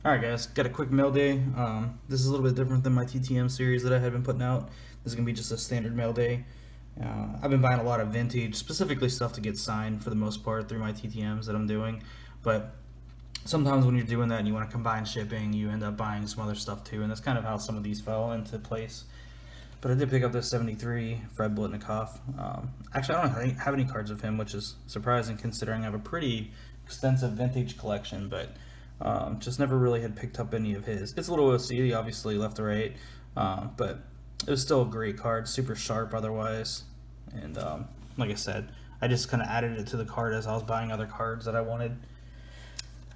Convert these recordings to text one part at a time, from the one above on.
Alright guys, got a quick mail day. This is a little bit different than my TTM series that I had been putting out. This is going to be just a standard mail day. I've been buying a lot of vintage, specifically stuff to get signed for the most part through my TTMs that I'm doing. But sometimes when you're doing that and you want to combine shipping, you end up buying some other stuff too. And that's kind of how some of these fell into place. But I did pick up this 73 Fred Blitnikoff. Actually, I don't have any cards of him, which is surprising considering I have a pretty extensive vintage collection. But just never really had picked up any of his. It's a little OCD, obviously, left to right, but it was still a great card, super sharp otherwise. And like I said, I just kind of added it to the card as I was buying other cards that I wanted.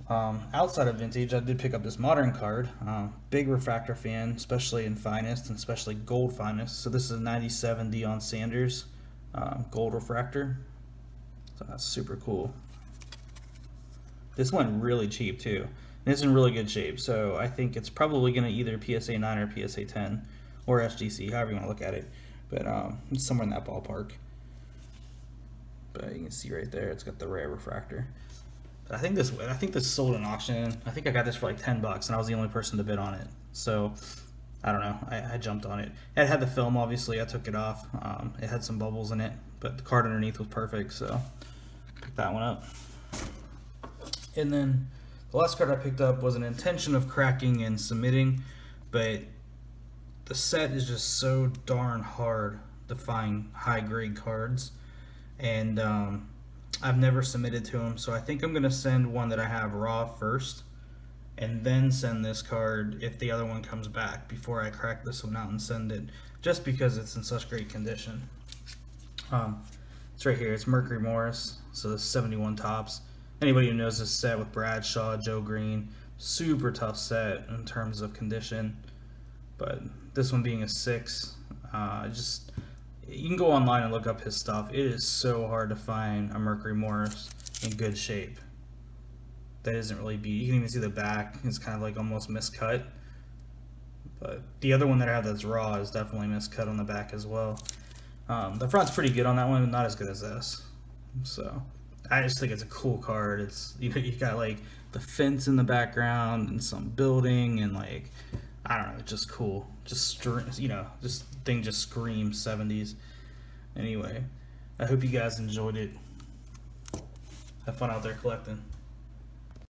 Outside of vintage, I did pick up this modern card. Big refractor fan, especially in finest and especially gold finest. So this is a 97 Deion Sanders gold refractor. So that's super cool. This went really cheap too. And it's in really good shape, so I think it's probably going to either PSA 9 or PSA 10 or SGC, however you want to look at it. But it's somewhere in that ballpark. But you can see right there, it's got the rare refractor. But I think this sold in auction. I think I got this for like $10, and I was the only person to bid on it. So I don't know. I jumped on it. It had the film, obviously. I took it off. It had some bubbles in it, but the card underneath was perfect, so picked that one up. And then the last card I picked up was an intention of cracking and submitting, but the set is just so darn hard to find high grade cards, and I've never submitted to them, so I think I'm going to send one that I have raw first and then send this card if the other one comes back before I crack this one out and send it, just because it's in such great condition. It's right here. It's Mercury Morris, so this 71 tops. Anybody who knows this set with Bradshaw, Joe Green, super tough set in terms of condition. But this one being a 6, you can go online and look up his stuff. It is so hard to find a Mercury Morris in good shape. That isn't really beat. You can even see the back. It's kind of like almost miscut. But the other one that I have that's raw is definitely miscut on the back as well. The front's pretty good on that one, but not as good as this. So I just think it's a cool card. It's, you know, you got like the fence in the background and some building and like, I don't know, it's just cool. Just, you know, this thing just screams 70s. Anyway, I hope you guys enjoyed it. Have fun out there collecting.